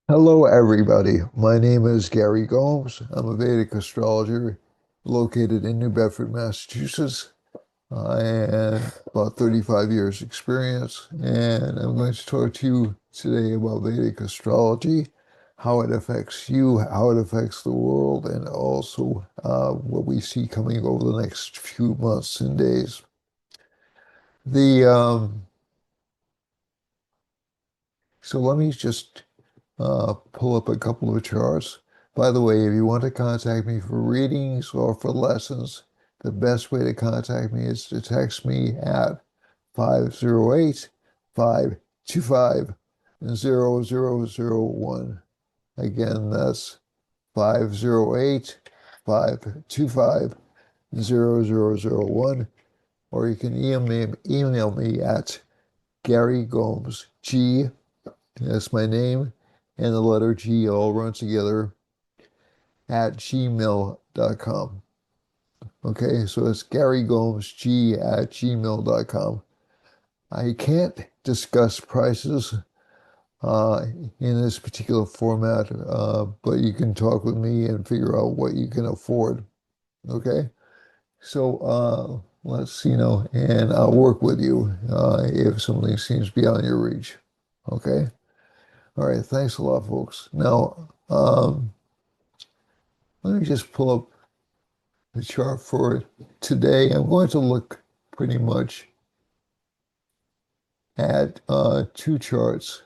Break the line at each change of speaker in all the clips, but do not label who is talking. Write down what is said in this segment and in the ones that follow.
Hello, everybody. My name is Gary Gomes. I'm a Vedic astrologer located in New Bedford, Massachusetts. I have about 35 years experience, and I'm going to talk to you today about Vedic astrology, how it affects you, how it affects the world, and also what we see coming over the next few months and days. The So let me just pull up a couple of charts. By the way, if you want to contact me for readings or for lessons, the best way to contact me is to text me at 508 525 0001. Again, that's 508 525 0001. Or you can email me at Gary Gomes, G, that's my name, and the letter G all run together at gmail.com. Okay, so it's Gary Gomes G at gmail.com. I can't discuss prices uh, in this particular format, but you can talk with me and figure out what you can afford. Okay, so and I'll work with you if something seems beyond your reach. Okay, all right, thanks a lot, folks. Now, let me just pull up the chart for today. I'm going to look pretty much at two charts.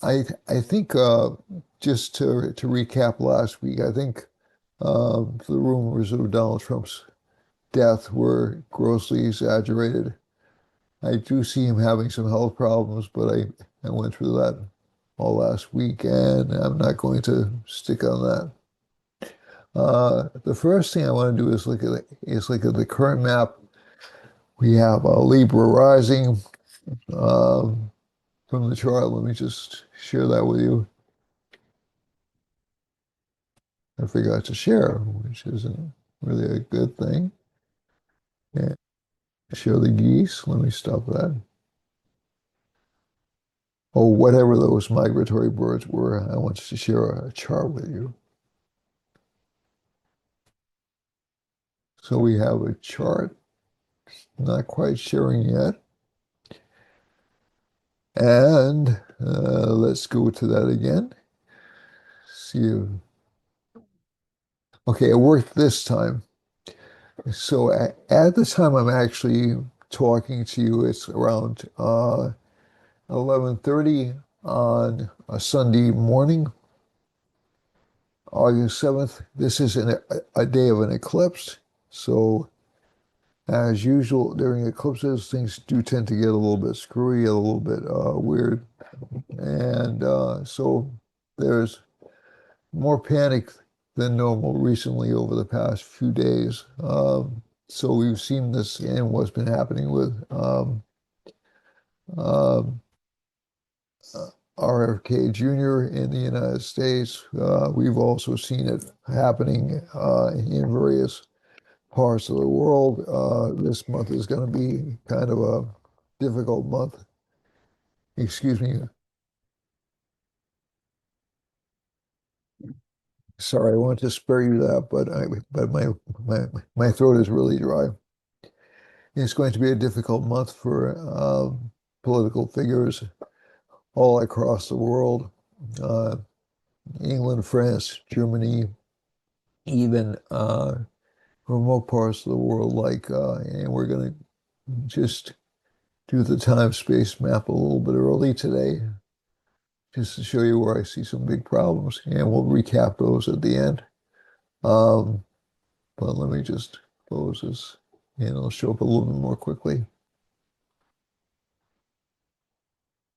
I think just to recap last week, I think the rumors of Donald Trump's death were grossly exaggerated. I do see him having some health problems, but I went through that all last week, and I'm not going to stick on that. The first thing I want to do is look at the current map. We have a Libra rising um, from the chart. Let me just share that with you. I forgot to share, which isn't really a good thing. And share the geese. Let me stop that. Oh, whatever those migratory birds were, I wanted to share a chart with you. So we have a chart, not quite sharing yet. And let's go to that again. See if, okay, it worked this time. So at the time I'm actually talking to you, it's around 11:30 on a Sunday morning, August 7th. This is a day of an eclipse. So as usual, during eclipses, things do tend to get a little bit screwy, a little bit weird. And so there's more panic than normal recently over the past few days. So we've seen this in what's been happening with um, RFK Jr. in the United States. We've also seen it happening in various parts of the world. This month is going to be kind of a difficult month. Excuse me. Sorry, I want to spare you that, but my throat is really dry. It's going to be a difficult month for political figures all across the world. Uh, England, France, Germany, even remote parts of the world, and we're going to just do the time-space map a little bit early today, just to show you where I see some big problems, and we'll recap those at the end. Um, but let me just close this, and it'll show up a little bit more quickly.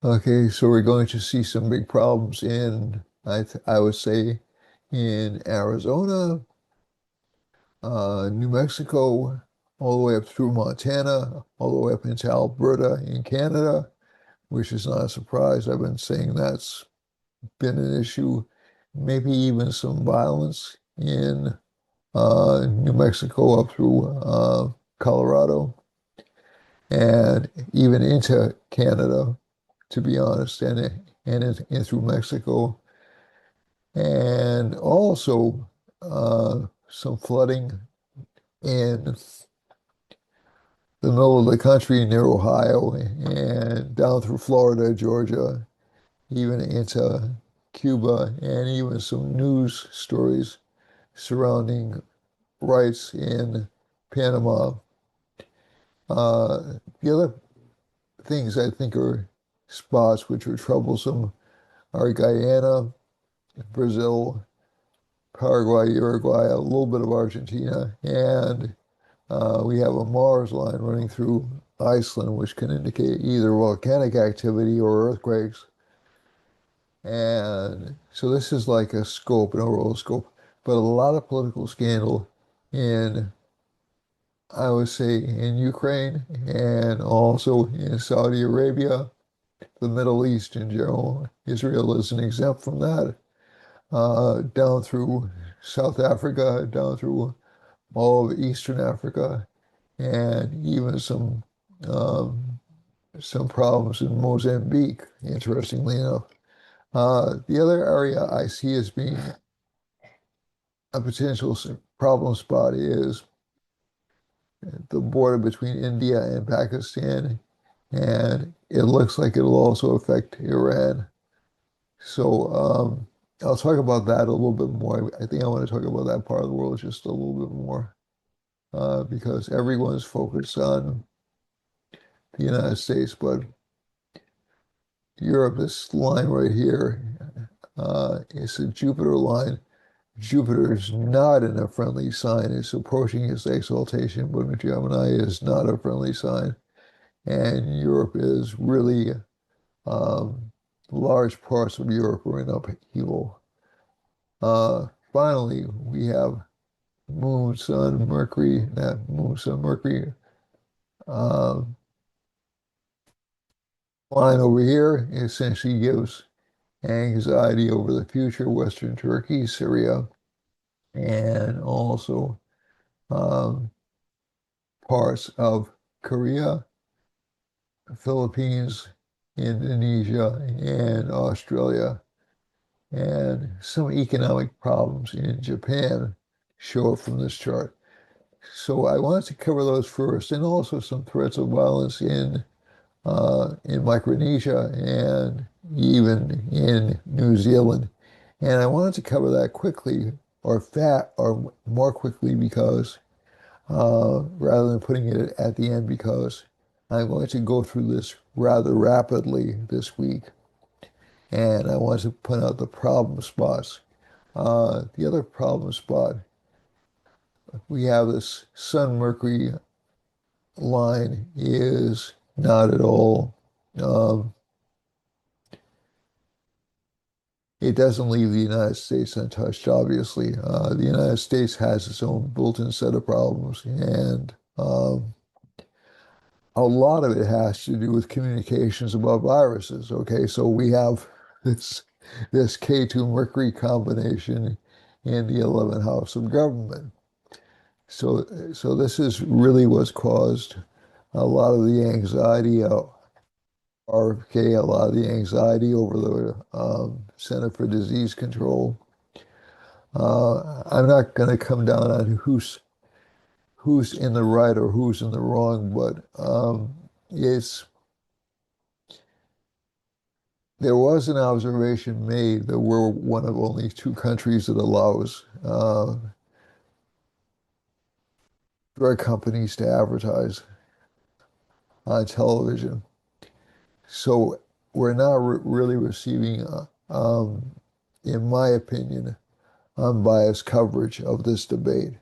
Okay, so we're going to see some big problems I would say, in Arizona, New Mexico, all the way up through Montana, all the way up into Alberta in Canada, which is not a surprise. I've been saying that's been an issue, maybe even some violence in New Mexico up through Colorado and even into Canada, to be honest, and through Mexico, and also some flooding in the middle of the country near Ohio and down through Florida, Georgia, even into Cuba, and even some news stories surrounding riots in Panama. The other things I think are spots which are troublesome are Guyana, Brazil, Paraguay, Uruguay, a little bit of Argentina, and we have a Mars line running through Iceland, which can indicate either volcanic activity or earthquakes. And so this is like a scope, an overall scope, but a lot of political scandal in, I would say, in Ukraine and also in Saudi Arabia, the Middle East in general. Israel isn't exempt from that. Down through South Africa, down through all of Eastern Africa, and even um, some problems in Mozambique, interestingly enough. The other area I see as being a potential problem spot is the border between India and Pakistan, and it looks like it'll also affect Iran. So I'll talk about that a little bit more. I think I want to talk about that part of the world just a little bit more because everyone's focused on the United States, but Europe, this line right here, is a Jupiter line. Jupiter is not in a friendly sign. It's approaching its exaltation, but Gemini is not a friendly sign. And Europe is really, um, large parts of Europe are in upheaval. Finally, we have Moon, Sun, Mercury, not Moon, Sun, Mercury. Uh, Line over here essentially gives anxiety over the future, Western Turkey, Syria, and also um, parts of Korea, Philippines, Indonesia, and Australia. And some economic problems in Japan show up from this chart. So I wanted to cover those first, and also some threats of violence in Micronesia and even in New Zealand. And I wanted to cover that quickly or more quickly because rather than putting it at the end because I'm going to go through this rather rapidly this week. And I want to point out the problem spots. The other problem spot, we have this Sun Mercury line is not at all, um, it doesn't leave the United States untouched, obviously. The United States has its own built-in set of problems, and a lot of it has to do with communications about viruses. Okay, so we have this K2 Mercury combination in the 11th house of government. So this is really what's caused a lot of the anxiety, RFK, a lot of the anxiety over the Center for Disease Control. I'm not going to come down on who's in the right or who's in the wrong, but it's there was an observation made that we're one of only two countries that allows drug companies to advertise on television. So we're not really receiving, in my opinion, unbiased coverage of this debate.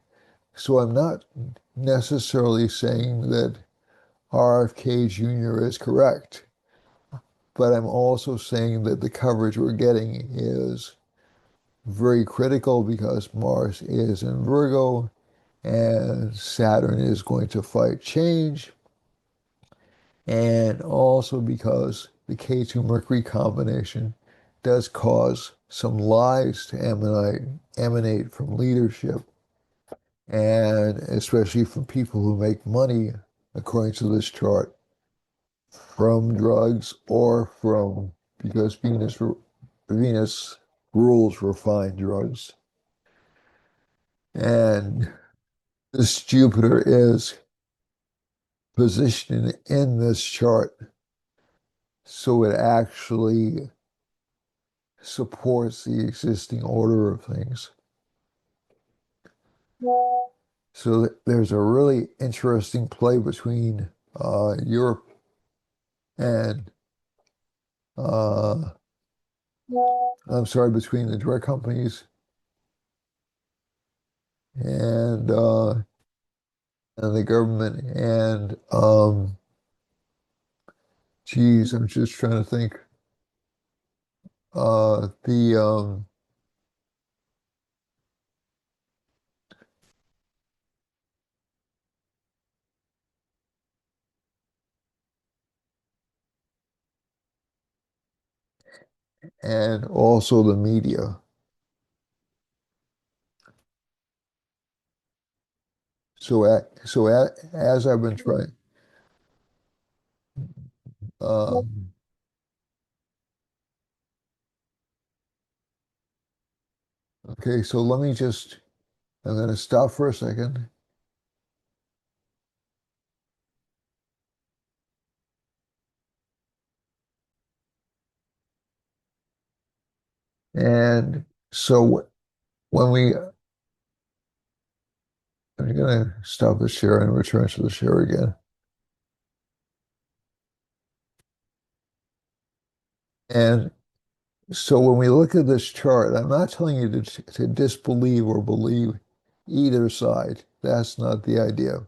So I'm not necessarily saying that RFK Jr. is correct, but I'm also saying that the coverage we're getting is very critical because Mars is in Virgo and Saturn is going to fight change, and also because the K2 Mercury combination does cause some lies to emanate from leadership, and especially from people who make money, according to this chart, from drugs or from because Venus rules refined drugs. And this Jupiter is positioned in this chart, so it actually supports the existing order of things. So there's a really interesting play between Europe and uh, I'm sorry, between the drug companies and uh, and the government and geez, I'm just trying to think. The and also the media. As I've been trying, um, okay, so let me just, I'm going to stop for a second. And so when I'm going to stop the share and return to the share again. And so when we look at this chart, I'm not telling you to disbelieve or believe either side. That's not the idea.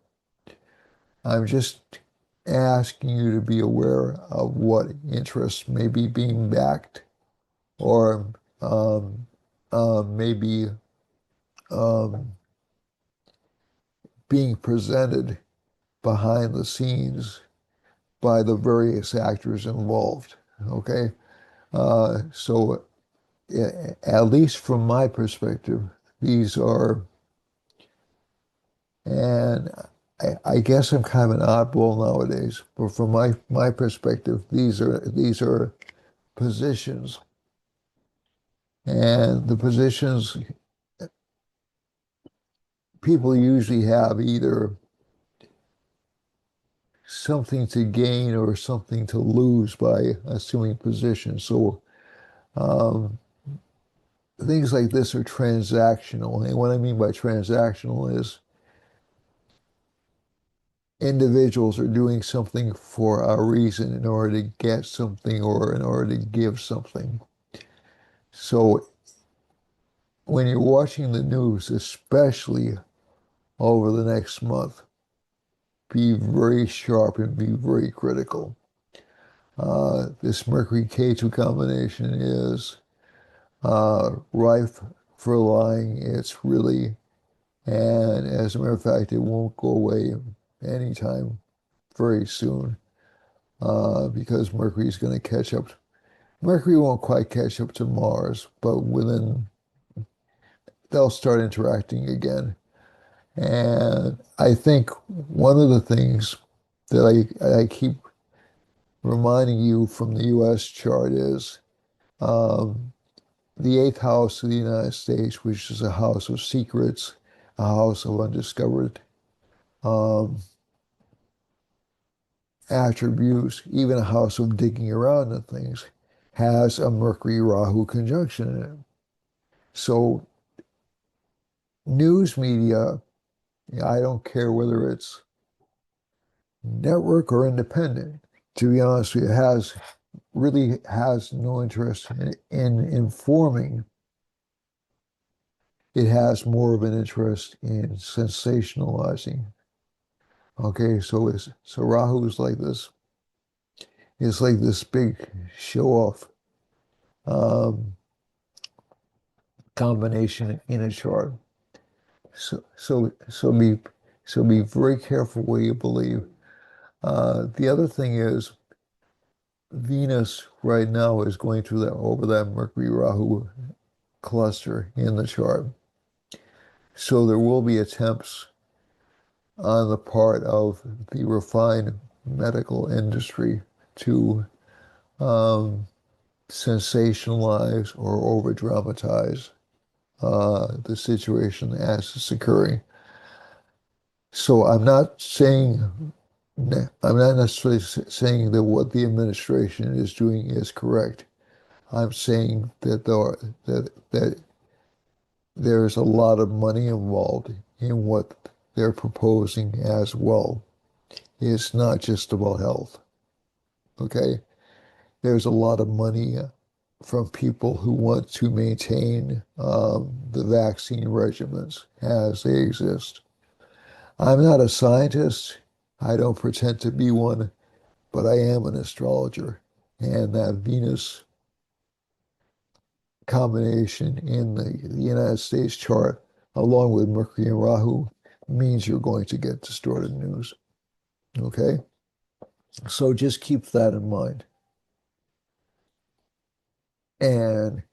I'm just asking you to be aware of what interests may be being backed or um, maybe um, being presented behind the scenes by the various actors involved. Okay, so at least from my perspective, these are, and I guess I'm kind of an oddball nowadays, but from my perspective, these are positions, and the positions people usually have either something to gain or something to lose by assuming positions. So um, things like this are transactional. And what I mean by transactional is individuals are doing something for a reason in order to get something or in order to give something. So when you're watching the news, especially over the next month, be very sharp and be very critical. This Mercury K2 combination is rife for lying. It's really, and as a matter of fact, it won't go away anytime very soon because Mercury is going to catch up. Mercury won't quite catch up to Mars, but within, they'll start interacting again. And I think one of the things that I keep reminding you from the US chart is um, the eighth house of the United States, which is a house of secrets, a house of undiscovered um, attributes, even a house of digging around in things, has a Mercury Rahu conjunction in it. So, news media, I don't care whether it's network or independent, to be honest with you, really has no interest in informing. It has more of an interest in sensationalizing. Okay, so Rahu is like this. It's like this big show off um, combination in a chart. So so so be so be very careful what you believe. The other thing is Venus right now is going through that over that Mercury Rahu cluster in the chart. So there will be attempts on the part of the refined medical industry to um, sensationalize or over dramatize the situation as it's occurring. So I'm not necessarily saying that what the administration is doing is correct. I'm saying that there's a lot of money involved in what they're proposing as well. It's not just about health. Okay? There's a lot of money from people who want to maintain the vaccine regimens as they exist. I'm not a scientist. I don't pretend to be one, but I am an astrologer. And that Venus combination in the United States chart, along with Mercury and Rahu, means you're going to get distorted news. Okay? So just keep that in mind. And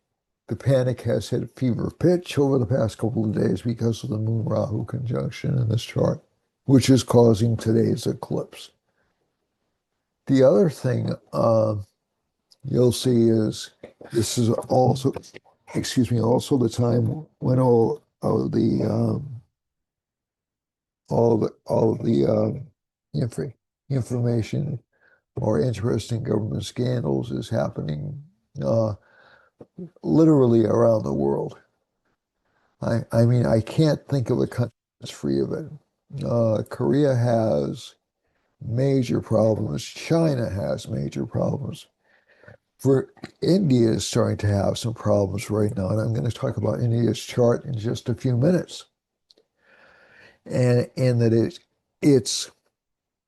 the panic has hit fever pitch over the past couple of days because of the Moon Rahu conjunction in this chart, which is causing today's eclipse. The other thing you'll see is this is also, excuse me, also the time when all the inf information or interesting government scandals is happening uh, literally around the world. I mean, I can't think of a country that's free of it. Korea has major problems. China has major problems. For India is starting to have some problems right now, and I'm going to talk about India's chart in just a few minutes. And that it's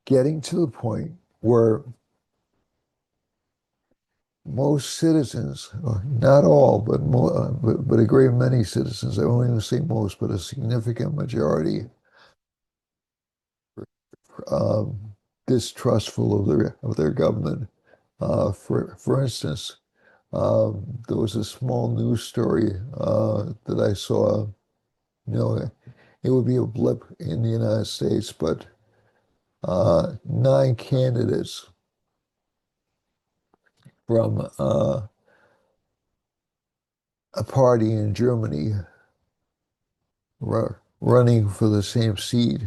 getting to the point where most citizens, not all, but a great many citizens, I won't even say most, but a significant majority, um, distrustful of their government. For instance, there was a small news story that I saw. You know, it would be a blip in the United States, but nine candidates from a party in Germany running for the same seat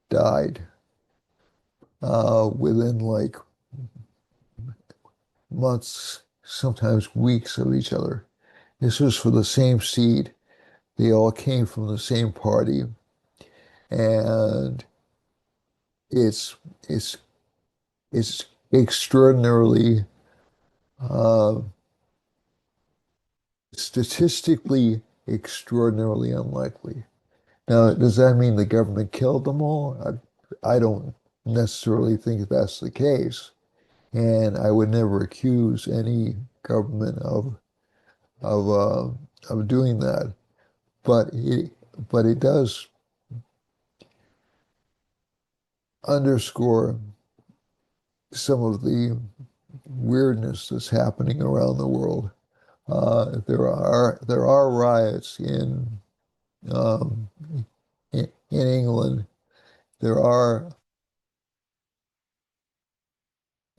died within like months, sometimes weeks of each other. This was for the same seat. They all came from the same party, and it's it's it's extraordinarily uh, statistically extraordinarily unlikely. Now, does that mean the government killed them all? I don't necessarily think that's the case, and I would never accuse any government of doing that. But it does underscore some of the weirdness that's happening around the world. There are riots um, in England. There are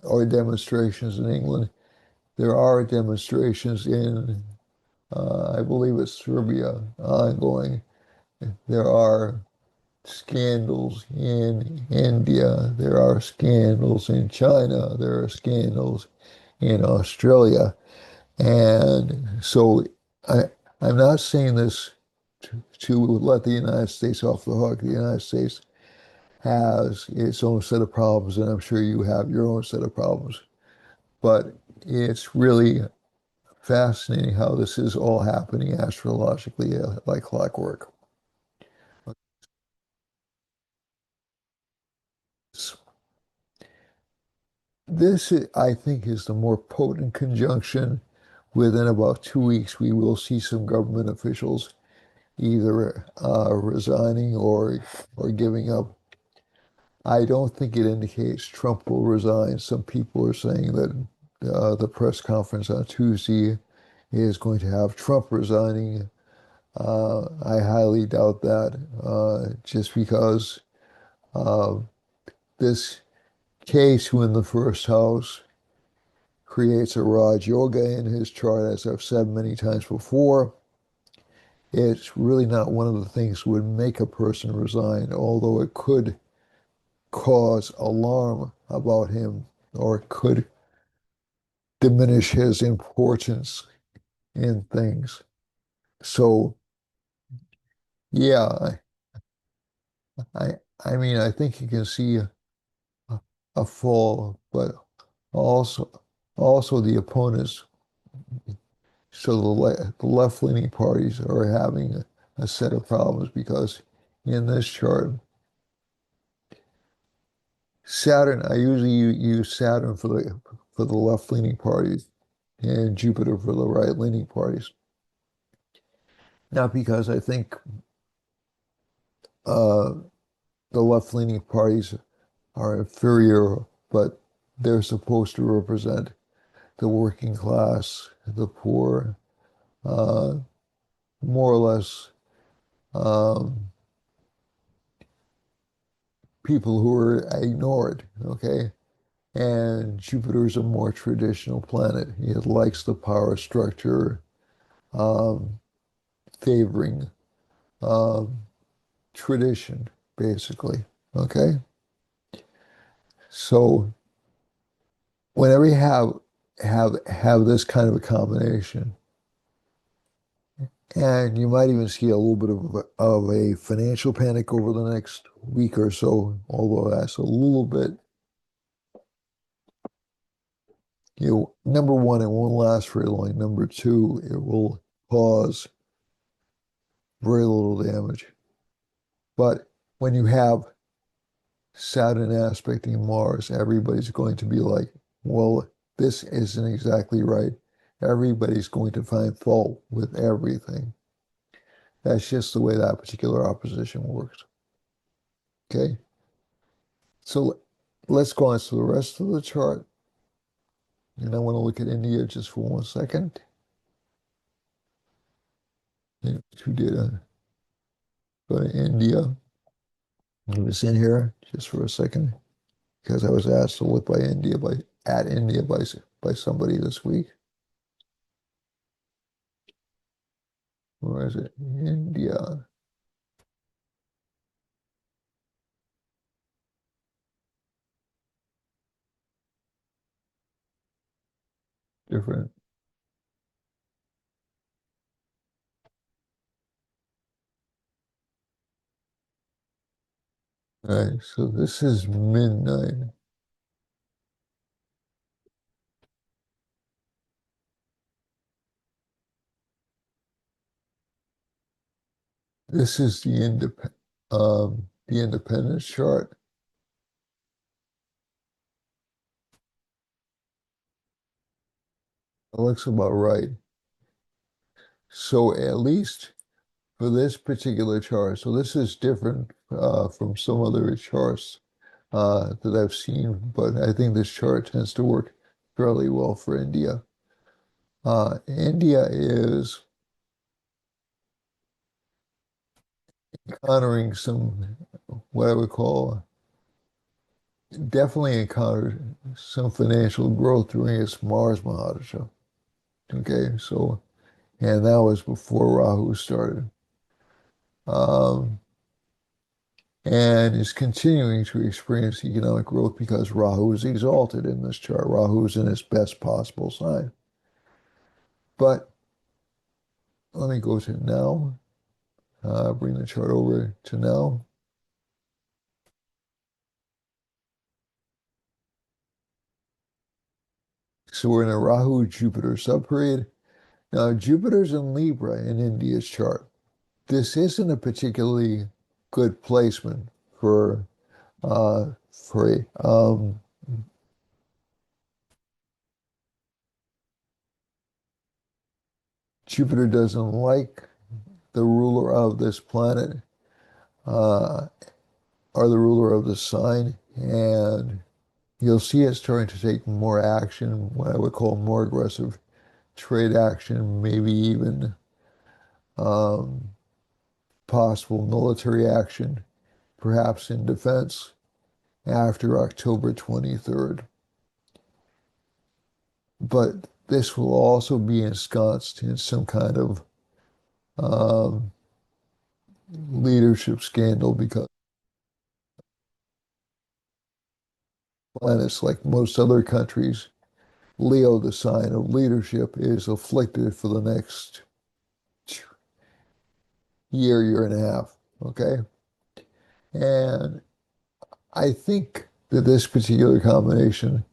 or demonstrations in England. There are demonstrations in I believe it's Serbia ongoing. There are scandals in India. There are scandals in China. There are scandals in Australia. And so I, I'm not saying this to let the United States off the hook. The United States has its own set of problems, and I'm sure you have your own set of problems. But it's really fascinating how this is all happening astrologically like clockwork. This, I think, is the more potent conjunction. Within about 2 weeks, we will see some government officials either resigning or giving up. I don't think it indicates Trump will resign. Some people are saying that the press conference on Tuesday is going to have Trump resigning. I highly doubt that, just because uh, this case who in the first house creates a Raj Yoga in his chart, as I've said many times before. It's really not one of the things that would make a person resign, although it could cause alarm about him, or it could diminish his importance in things. So, yeah, I, I mean, I think you can see a fall, but also, also the opponents. So the left-leaning parties are having a set of problems because in this chart, Saturn, I usually use Saturn for the left-leaning parties and Jupiter for the right-leaning parties. Not because I think uh, the left-leaning parties are inferior, but they're supposed to represent the working class, the poor, uh, more or less um, people who are ignored, okay? And Jupiter's a more traditional planet. It likes the power structure, um, favoring um, tradition, basically, okay? So whenever you have this kind of a combination, and you might even see a little bit of a financial panic over the next week or so, although that's a little bit, number one, it won't last very long. Number two, it will cause very little damage. But when you have Saturn aspecting Mars, everybody's going to be like, well, this isn't exactly right. Everybody's going to find fault with everything. That's just the way that particular opposition works. Okay. So let's go on to the rest of the chart. And I want to look at India just for 1 second. Who did go to India? He was in here just for a second because I was asked to look by India at India by somebody this week. Where is it? India. Different. All right, so this is midnight. This is the independence chart. It looks about right. So at least for this particular chart, so this is different from some other charts that I've seen, but I think this chart tends to work fairly well for India. India is encountering some, what I would call, definitely encountered some financial growth during its Mars Mahadasha. Okay, so, and that was before Rahu started. Um, and is continuing to experience economic growth because Rahu is exalted in this chart. Rahu is in its best possible sign. But let me go to now, bring the chart over to now. So we're in a Rahu-Jupiter subperiod. Now, Jupiter's in Libra in India's chart. This isn't a particularly good placement for Jupiter doesn't like the ruler of this planet uh, or the ruler of the sign, and you'll see it starting to take more action, what I would call more aggressive trade action, maybe even um, possible military action, perhaps in defense after October 23rd. but this will also be ensconced in some kind of um, leadership scandal because planets, like most other countries, Leo, the sign of leadership, is afflicted for the next year and a half. Okay. And I think that this particular combination,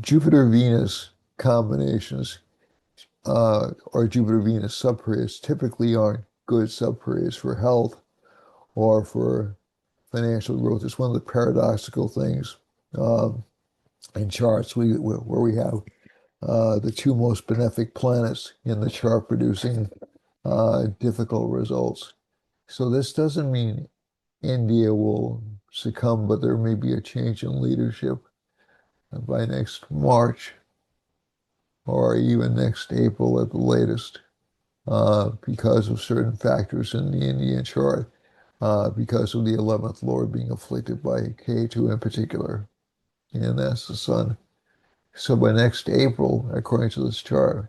Jupiter-Venus combinations, or Jupiter-Venus subperiods typically aren't good subperiods for health or for financial growth. It's one of the paradoxical things um, in charts where we have the two most benefic planets in the chart producing difficult results. So this doesn't mean India will succumb, but there may be a change in leadership by next March or even next April at the latest, because of certain factors in the Indian chart, because of the 11th Lord being afflicted by K2 in particular, and that's the Sun. So by next April, according to this chart,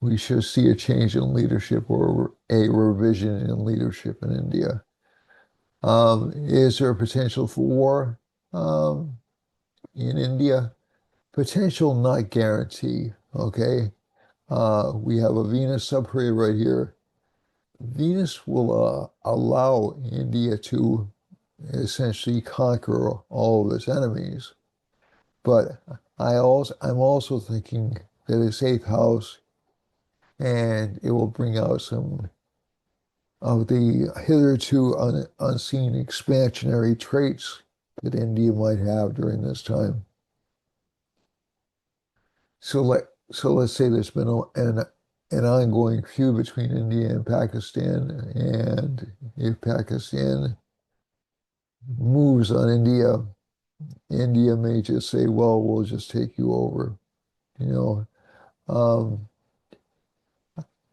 we should see a change in leadership or a revision in leadership in India. Is there a potential for war in India? Potential, not guarantee. Okay. We have a Venus subperiod right here. Venus will allow India to essentially conquer all of its enemies. But I'm also thinking that it's eighth house and it will bring out some of the hitherto unseen expansionary traits that India might have during this time. So let's say there's been an ongoing feud between India and Pakistan, and if Pakistan moves on India, India may just say, "Well, we'll just take you over." You know, um,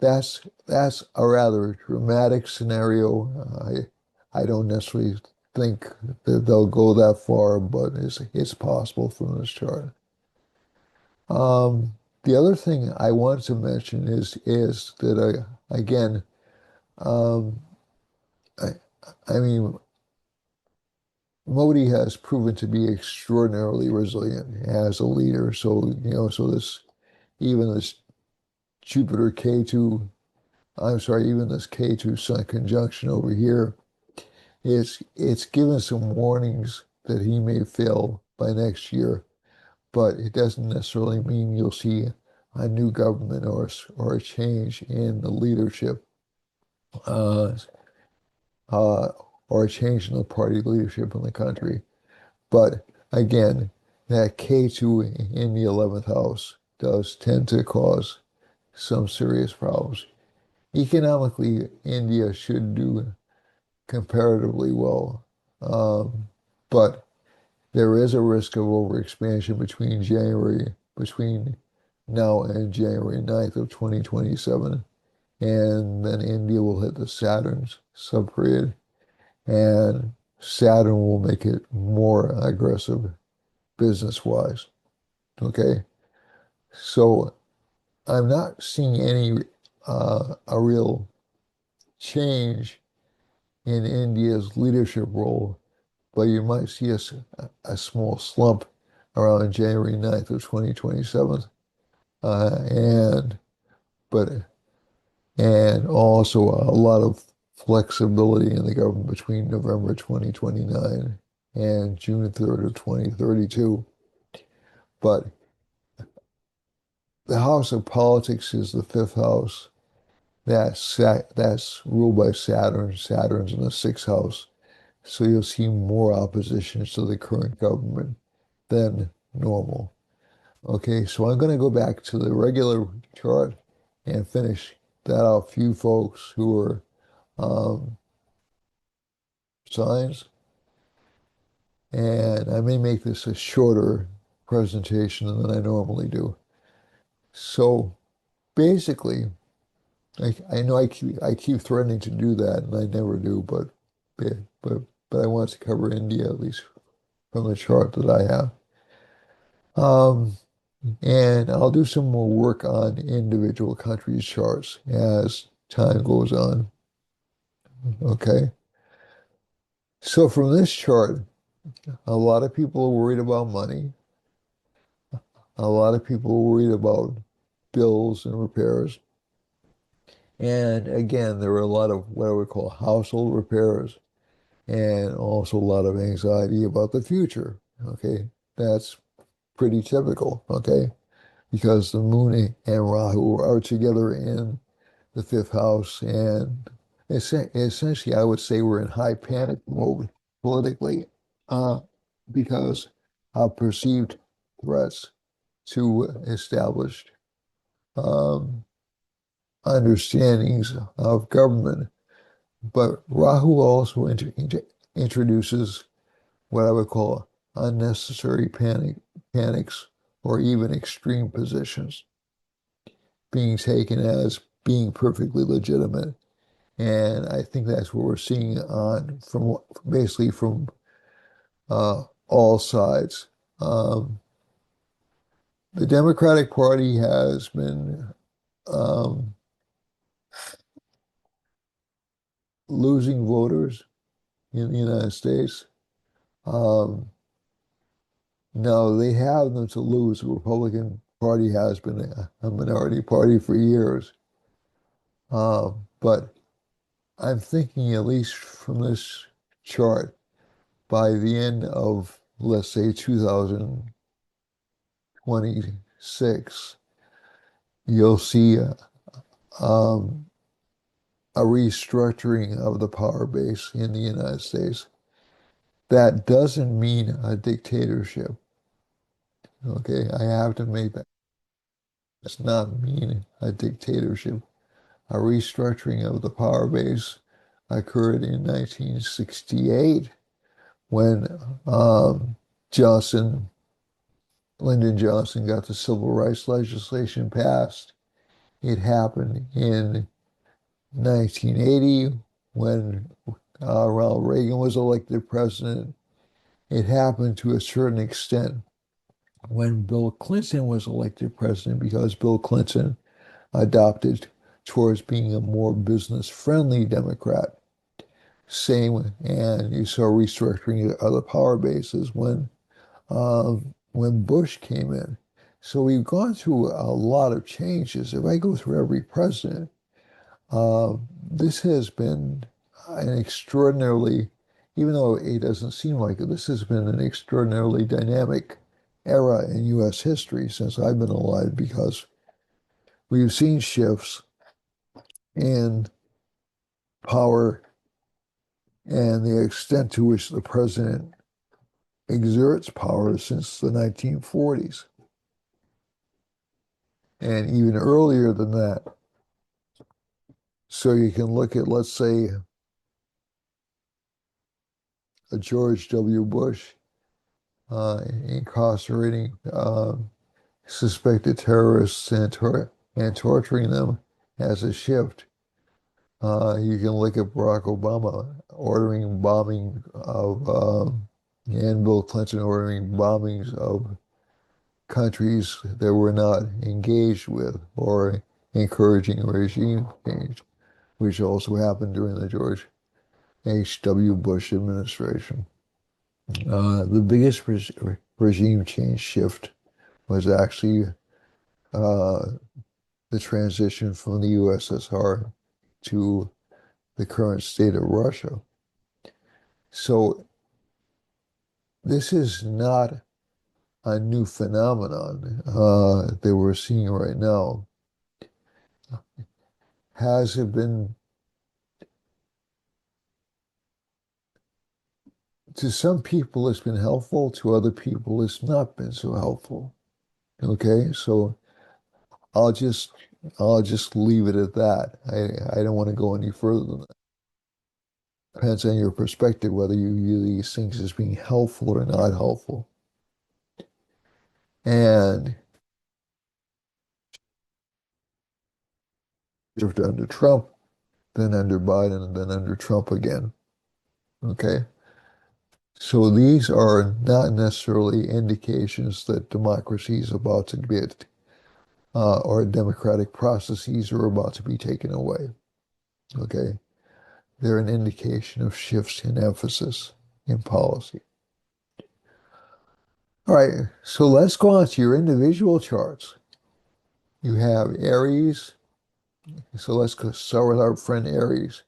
that's a rather dramatic scenario. I don't necessarily think that they'll go that far, but it's possible from this chart. Um, the other thing I wanted to mention is that again, um, I, I mean, Modi has proven to be extraordinarily resilient as a leader. So so this even this Jupiter K2, I'm sorry, even this K2 Sun conjunction over here, it's given some warnings that he may fail by next year, but it doesn't necessarily mean you'll see a new government or a change in the leadership, uh, uh, or a change in the party leadership in the country. But again, that K2 in the 11th house does tend to cause some serious problems. Economically, India should do comparatively well, um, but there is a risk of overexpansion between now and January 9th of 2027. And then India will hit the Saturn's subperiod, and Saturn will make it more aggressive business-wise. Okay, so I'm not seeing any a real change in India's leadership role, but you might see a small slump around January 9th of 2027. And but and also a lot of flexibility in the government between November 2029 and June 3rd of 2032. But the House of Politics is the fifth house. That's ruled by Saturn. Saturn's in the sixth house. So you'll see more opposition to the current government than normal. Okay, so I'm going to go back to the regular chart and finish that out. Few folks who are um, signs, and I may make this a shorter presentation than I normally do. So basically, I know I keep threatening to do that, and I never do, but but I want to cover India at least from the chart that I have. Um, And I'll do some more work on individual countries' charts as time goes on. Okay. So from this chart, a lot of people are worried about money. A lot of people are worried about bills and repairs. And again, there are a lot of what I would call household repairs and also a lot of anxiety about the future. Okay. That's pretty typical. Okay. Because the moon and Rahu are together in the fifth house. And essentially, I would say we're in high panic mode politically uh, because of perceived threats to established um, understandings of government. But Rahu also introduces what I would call unnecessary panics, or even extreme positions being taken as being perfectly legitimate. And I think that's what we're seeing on from basically from all sides. Um, the Democratic Party has been um, losing voters in the United States. Um, no, they have them to lose. The Republican Party has been a minority party for years. But I'm thinking, at least from this chart, by the end of, let's say, 2026, you'll see um, a restructuring of the power base in the United States. That doesn't mean a dictatorship. Okay, I have to make that. Does not mean a dictatorship. A restructuring of the power base occurred in 1968 when Johnson, Lyndon Johnson, got the civil rights legislation passed. It happened in 1980 when Ronald Reagan was elected president. It happened to a certain extent when Bill Clinton was elected president because Bill Clinton adopted towards being a more business-friendly Democrat. Same, and you saw restructuring of other power bases when Bush came in. So we've gone through a lot of changes. If I go through every president, this has been an extraordinarily, even though it doesn't seem like it, this has been an extraordinarily dynamic era in U.S. history since I've been alive because we've seen shifts in power and the extent to which the president exerts power since the 1940s. And even earlier than that. So you can look at, let's say, a George W. Bush incarcerating suspected terrorists and torturing them as a shift. You can look at Barack Obama ordering bombing of, and Bill Clinton ordering bombings of countries that were not engaged with or encouraging regime change, which also happened during the George H.W. Bush administration. The biggest regime change shift was actually uh, the transition from the USSR to the current state of Russia. So this is not a new phenomenon that we're seeing right now. Has it been, to some people, it's been helpful, to other people, it's not been so helpful. Okay, so I'll just I'll just leave it at that. I don't want to go any further than that. Depends on your perspective whether you view these things as being helpful or not helpful. And under Trump, then under Biden, and then under Trump again. Okay. So these are not necessarily indications that democracy is about to get, or democratic processes are about to be taken away. Okay. They're an indication of shifts in emphasis in policy. All right, so let's go on to your individual charts. You have Aries. So let's start with our friend Aries.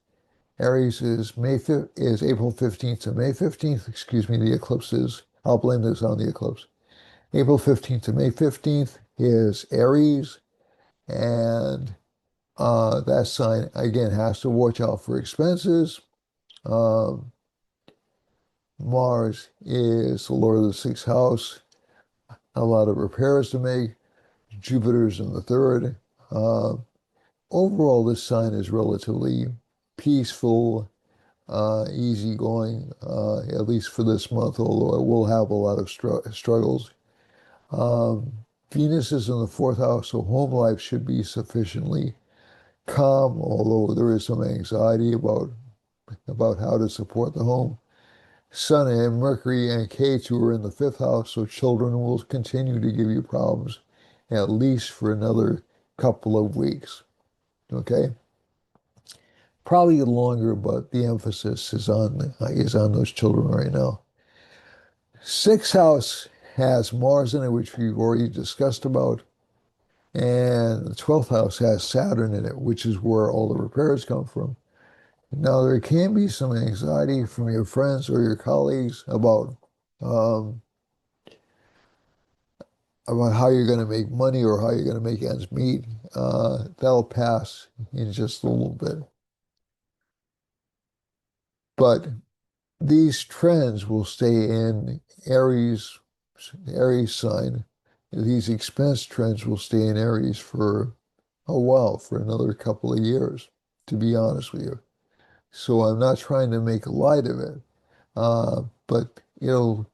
Aries is April 15th to May 15th. Excuse me, the eclipse is, I'll blame this on the eclipse. April 15th to May 15th is Aries, and that sign again has to watch out for expenses. Um, Mars is the Lord of the sixth house, a lot of repairs to make. Jupiter's in the third. Uh, Overall, this sign is relatively peaceful, easygoing, at least for this month, although it will have a lot of struggles. Um, Venus is in the fourth house, so home life should be sufficiently calm, although there is some anxiety about how to support the home. Sun and Mercury and Ketu are in the fifth house, so children will continue to give you problems at least for another couple of weeks. Okay? Probably longer, but the emphasis is on those children right now. Sixth house has Mars in it, which we've already discussed about, and the 12th house has Saturn in it, which is where all the repairs come from. Now, there can be some anxiety from your friends or your colleagues um, about how you're going to make money or how you're going to make ends meet. That'll pass in just a little bit. But these trends will stay in Aries, Aries sign. These expense trends will stay in Aries for a while, for another couple of years, to be honest with you. So I'm not trying to make light of it, but it'll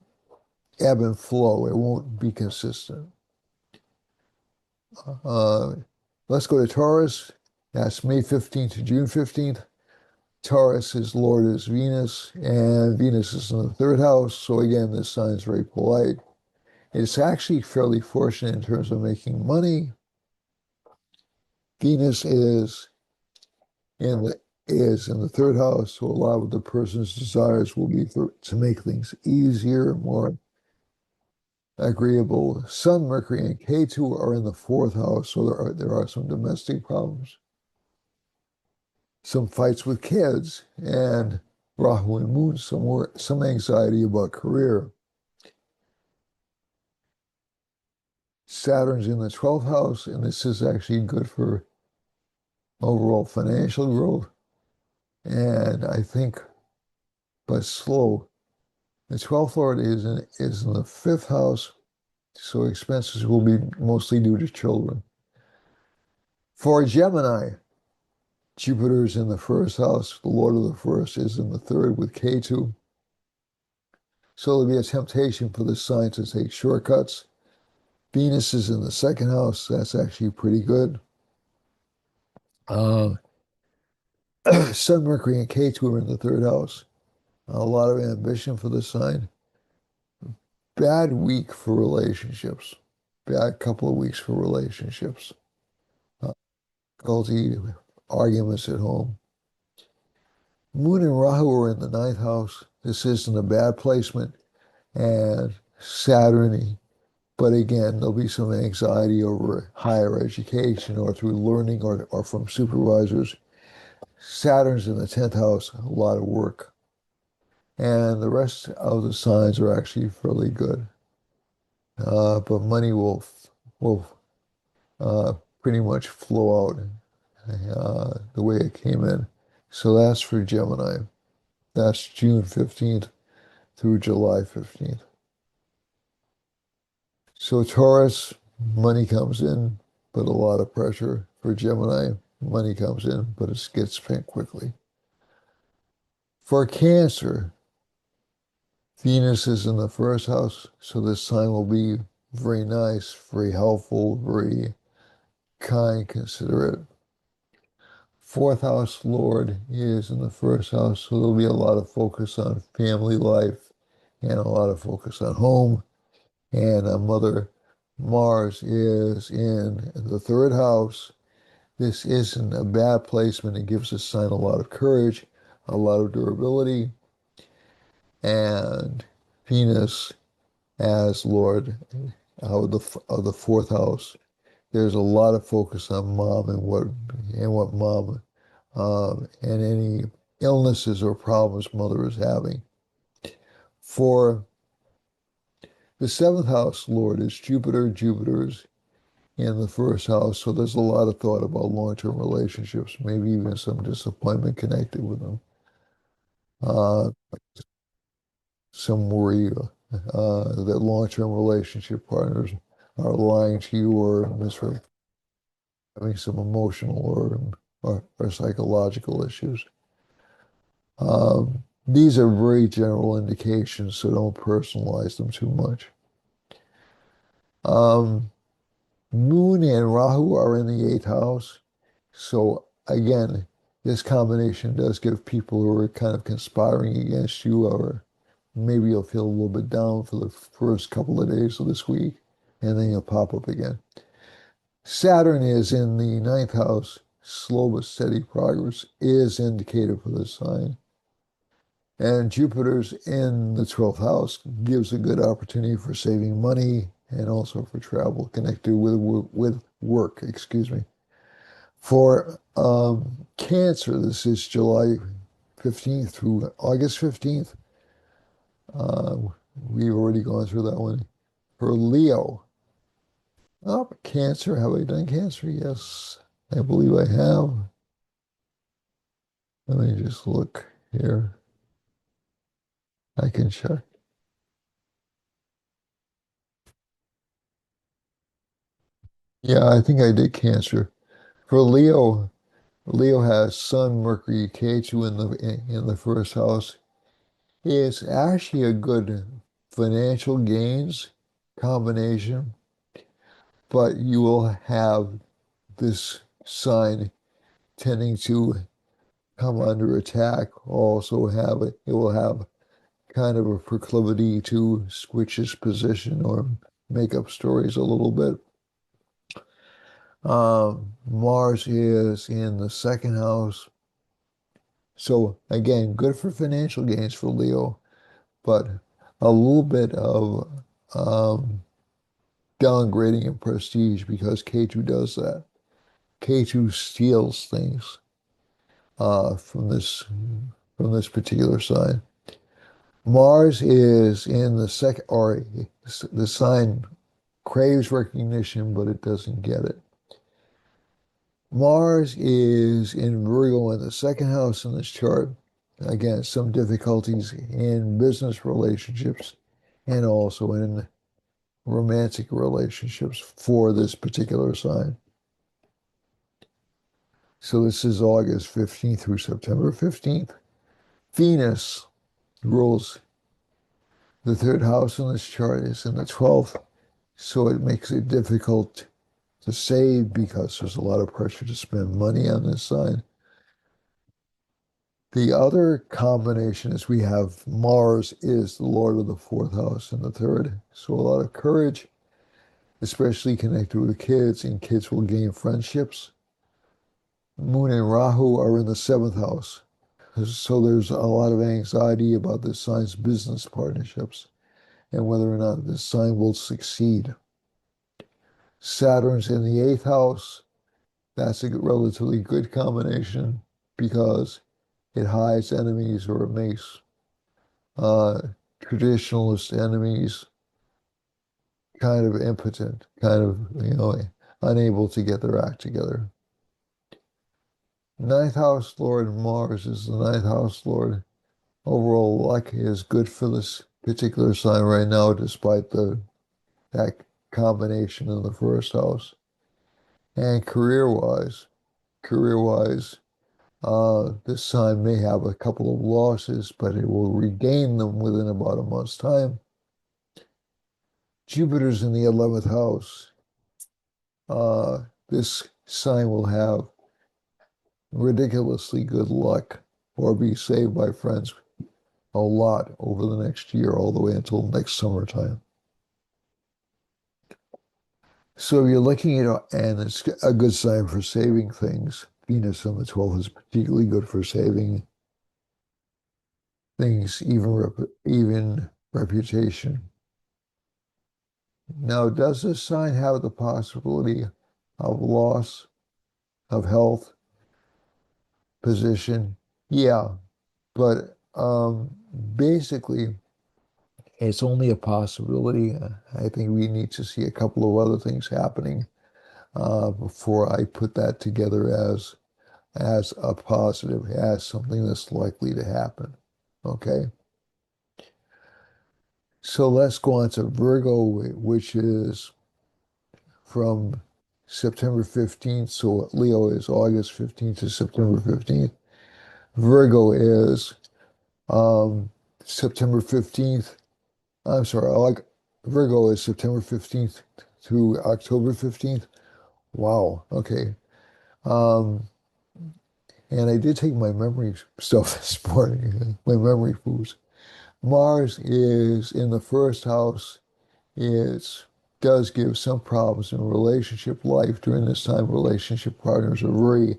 ebb and flow. It won't be consistent. Uh, let's go to Taurus. That's May 15th to June 15th. Taurus's Lord is Venus, and Venus is in the third house. So again, this sign is very polite. It's actually fairly fortunate in terms of making money. Venus in the is in the third house, so a lot of the person's desires will be to make things easier, more agreeable. Sun, Mercury, and Ketu are in the fourth house, so there are some domestic problems, some fights with kids, and Rahu and Moon, some anxiety about career. Saturn's in the 12th house, and this is actually good for overall financial growth. And I think, but slow. The 12th Lord is in the fifth house, so expenses will be mostly due to children. For Gemini, Jupiter is in the first house. The Lord of the first is in the third with Ketu. So there'll be a temptation for the sign to take shortcuts. Venus is in the second house. That's actually pretty good. Uh, Sun, Mercury, and Ketu are in the third house. A lot of ambition for the sign. Bad week for relationships. Bad couple of weeks for relationships. Difficulty, arguments at home. Moon and Rahu are in the ninth house. This isn't a bad placement. And Saturn, but again, there'll be some anxiety over higher education or through learning or from supervisors. Saturn's in the 10th house, a lot of work. And the rest of the signs are actually fairly good. But money will uh, pretty much flow out the way it came in. So that's for Gemini. That's June 15th through July 15th. So Taurus, money comes in, but a lot of pressure. For Gemini, money comes in, but it gets spent quickly. For Cancer, Venus is in the first house, so this sign will be very nice, very helpful, very kind, considerate. Fourth house Lord is in the first house, so there'll be a lot of focus on family life and a lot of focus on home. And Mother Mars is in the third house. This isn't a bad placement. It gives the sign a lot of courage, a lot of durability, and Venus as Lord of the fourth house. There's a lot of focus on mom and what mom and any illnesses or problems mother is having. For the seventh house Lord is Jupiter. Jupiter's in the first house, so there's a lot of thought about long-term relationships, maybe even some disappointment connected with them. Uh, some worry that long-term relationship partners are lying to you or having some emotional or psychological issues. These are very general indications, so don't personalize them too much. Um, Moon and Rahu are in the eighth house. So again, this combination does give people who are kind of conspiring against you, or maybe you'll feel a little bit down for the first couple of days of this week, and then you'll pop up again. Saturn is in the ninth house. Slow but steady progress is indicated for this sign. And Jupiter's in the 12th house gives a good opportunity for saving money and also for travel connected with work, excuse me. For Cancer, this is July 15th through August 15th. Uh, we've already gone through that one. For Leo, Cancer, have I done Cancer? Yes, I believe I have. Let me just look here. I can check. Yeah, I think I did Cancer. For Leo, Leo has Sun, Mercury, Ketu in the first house. It's actually a good financial gains combination, but you will have this sign tending to come under attack. Also have it will have kind of a proclivity to switch its position or make up stories a little bit. Mars is in the second house. So again, good for financial gains for Leo, but a little bit of um, downgrading in prestige because K2 does that. K2 steals things from this particular sign. Mars is in the second, or the sign craves recognition, but it doesn't get it. Mars is in Virgo in the second house in this chart. Again, some difficulties in business relationships and also in romantic relationships for this particular sign. So this is August 15th through September 15th. Venus rules the third house in this chart is in the 12th, so it makes it difficult to save because there's a lot of pressure to spend money on this sign. The other combination is we have Mars is the Lord of the fourth house in the third, so a lot of courage, especially connected with kids, and kids will gain friendships. Moon and Rahu are in the seventh house, so there's a lot of anxiety about this sign's business partnerships and whether or not this sign will succeed. Saturn's in the eighth house. That's a relatively good combination because it hides enemies or it makes uh, traditionalist enemies kind of impotent, kind of, unable to get their act together. Ninth house Lord Mars is the ninth house Lord. Overall luck is good for this particular sign right now, despite that combination in the first house. And career-wise, this sign may have a couple of losses, but it will regain them within about a month's time. Jupiter's in the 11th house. This sign will have ridiculously good luck or be saved by friends a lot over the next year, all the way until next summertime. So you're looking at, and it's a good sign for saving things. Venus on the 12th is particularly good for saving things, even reputation. Now, does this sign have the possibility of loss of health, position? Yeah, but basically, it's only a possibility. I think we need to see a couple of other things happening before I put that together as a positive, as something that's likely to happen. Okay, so let's go on to Virgo, which is from September 15th. So Leo is August 15th to September 15th. Virgo is um, September 15th. I'm sorry, like Virgo is September 15th to October 15th. Wow. Okay. Um, and I did take my memory stuff this morning, my memory foods. Mars is in the first house. It does give some problems in relationship life during this time. Relationship partners are very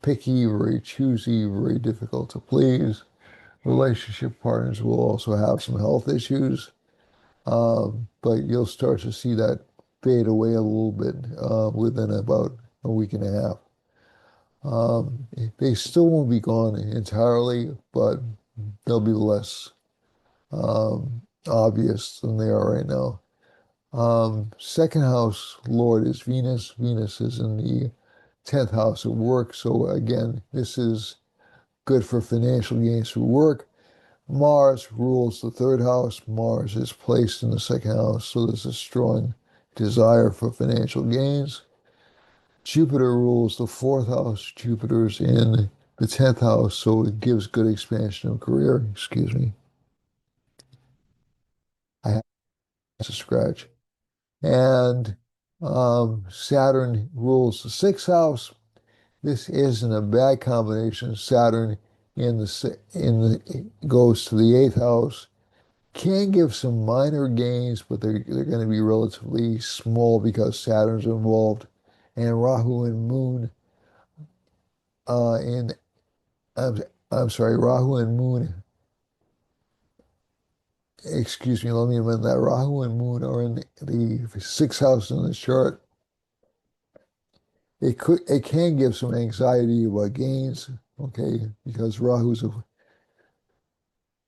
picky, very choosy, very difficult to please. Relationship partners will also have some health issues, but you'll start to see that fade away a little bit within about a week and a half. They still won't be gone entirely, but they'll be less obvious than they are right now. Second house Lord is Venus. Venus is in the 10th house of work. So again, this is good for financial gains through work. Mars rules the third house. Mars is placed in the second house. So there's a strong desire for financial gains. Jupiter rules the fourth house. Jupiter's in the 10th house. So it gives good expansion of career. Excuse me. I have to scratch. And Saturn rules the sixth house. This isn't a bad combination. Saturn in the goes to the eighth house. Can give some minor gains, but they're going to be relatively small because Saturn's involved, and Rahu and Moon in I'm sorry, Rahu and Moon. Excuse me, let me amend that. Rahu and Moon are in the sixth house in the chart. It can give some anxiety about gains, okay, because Rahu's a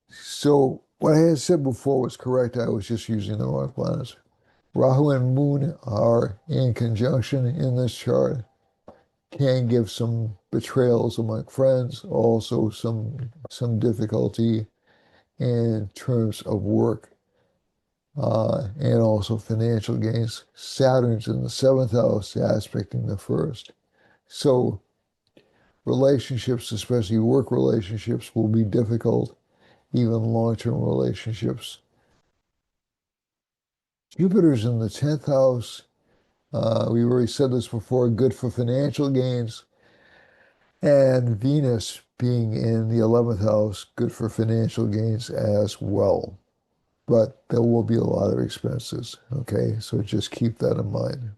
so what I had said before was correct. I was just using the wrong planets. Rahu and Moon are in conjunction in this chart, can give some betrayals among friends, also some difficulty in terms of work, and also financial gains. Saturn's in the seventh house, aspecting the first. So relationships, especially work relationships, will be difficult, even long-term relationships. Jupiter's in the 10th house. We already said this before, good for financial gains. And Venus being in the 11th house, good for financial gains as well. But there will be a lot of expenses, okay? So just keep that in mind.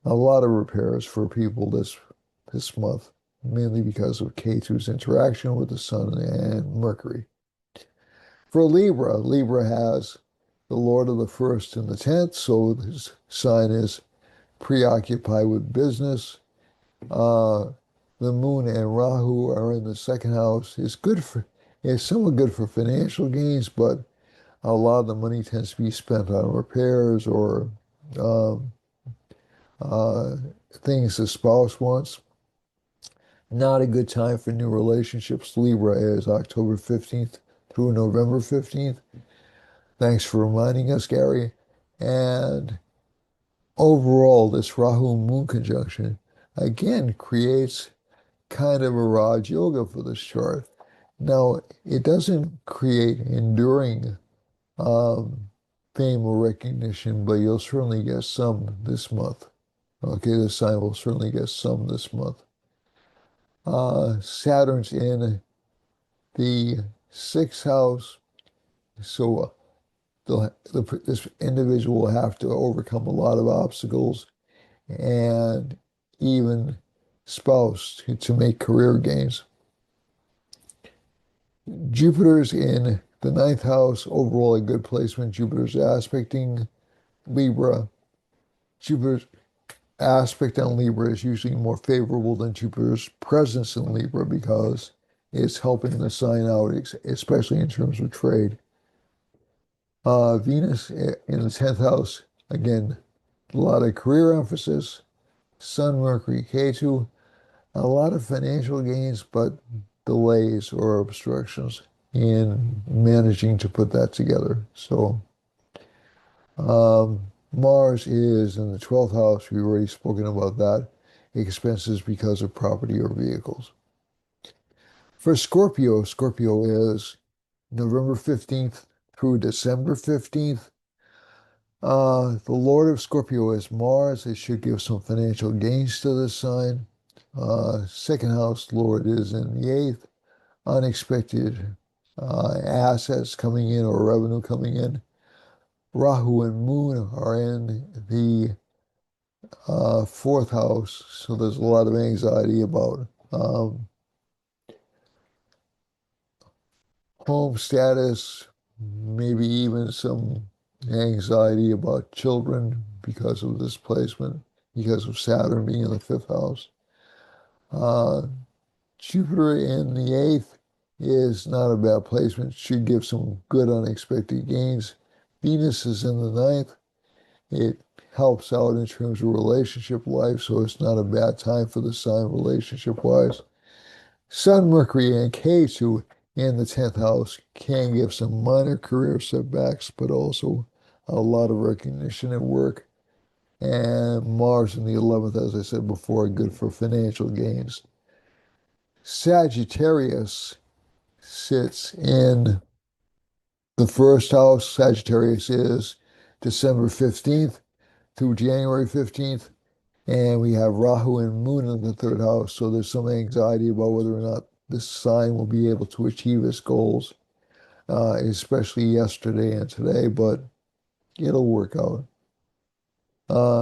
A lot of repairs for people this month, mainly because of K2's interaction with the Sun and Mercury. For Libra, Libra has the Lord of the first and the 10th, so this sign is preoccupied with business. Uh, the Moon and Rahu are in the second house. It's somewhat good for financial gains, but a lot of the money tends to be spent on repairs or um, uh, things the spouse wants. Not a good time for new relationships. Libra is October 15th through November 15th. Thanks for reminding us, Gary. And overall, this Rahu Moon conjunction again creates kind of a Raj Yoga for this chart. Now, it doesn't create enduring um, fame or recognition, but you'll certainly get some this month. Okay, the sign will certainly get some this month. Saturn's in the Sixth house, so this individual will have to overcome a lot of obstacles and even spouse to make career gains. Jupiter's in the ninth house, overall a good placement. Jupiter's aspecting Libra. Jupiter's aspect on Libra is usually more favorable than Jupiter's presence in Libra because it's helping the sign out, especially in terms of trade. Venus in the 10th house, again, a lot of career emphasis. Sun, Mercury, Ketu, a lot of financial gains, but delays or obstructions in managing to put that together. So, Mars is in the 12th house. We've already spoken about that. Expenses because of property or vehicles. For Scorpio, Scorpio is November 15th through December 15th. The Lord of Scorpio is Mars. It should give some financial gains to this sign. Second house Lord is in the eighth. Unexpected assets coming in or revenue coming in. Rahu and Moon are in the fourth house, so there's a lot of anxiety about home status, maybe even some anxiety about children because of this placement, because of Saturn being in the fifth house. Uh, Jupiter in the eighth is not a bad placement, should give some good unexpected gains. Venus is in the ninth. It helps out in terms of relationship life, so it's not a bad time for the sign relationship wise. Sun, Mercury, and Ketu in the 10th house can give some minor career setbacks, but also a lot of recognition at work. And Mars in the 11th, as I said before, good for financial gains. Sagittarius sits in the first house. Sagittarius is December 15th through January 15th. And we have Rahu and Moon in the third house. So there's some anxiety about whether or not this sign will be able to achieve its goals, especially yesterday and today, but it'll work out.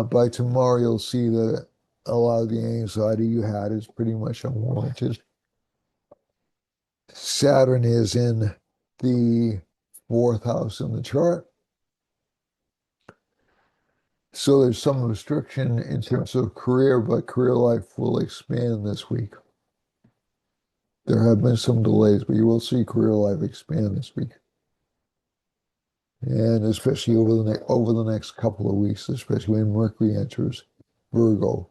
By tomorrow, you'll see that a lot of the anxiety you had is pretty much unwarranted. Saturn is in the fourth house in the chart. So there's some restriction in terms of career, but career life will expand this week. There have been some delays, but you will see career life expand this week. And especially over the next couple of weeks, especially when Mercury enters Virgo.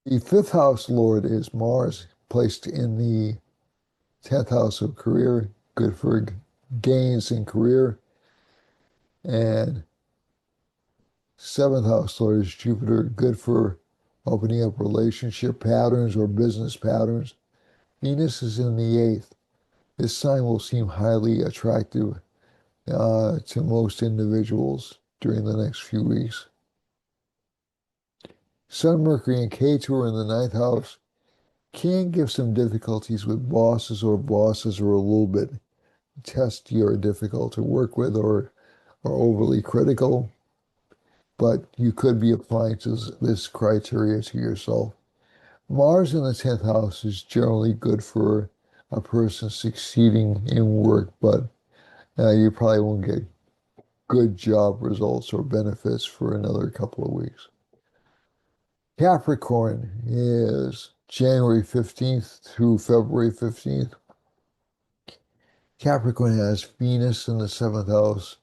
The fifth house lord is Mars, placed in the 10th house of career, good for gains in career. And seventh house lord is Jupiter, good for opening up relationship patterns or business patterns. Venus is in the eighth. This sign will seem highly attractive to most individuals during the next few weeks. Sun, Mercury, and Ketu are in the ninth house. Can give some difficulties with bosses, or bosses are a little bit testy or difficult to work with, or overly critical, but you could be applying to this criteria to yourself. Mars in the 10th house is generally good for a person succeeding in work, but you probably won't get good job results or benefits for another couple of weeks. Capricorn is January 15th through February 15th. Capricorn has Venus in the seventh house.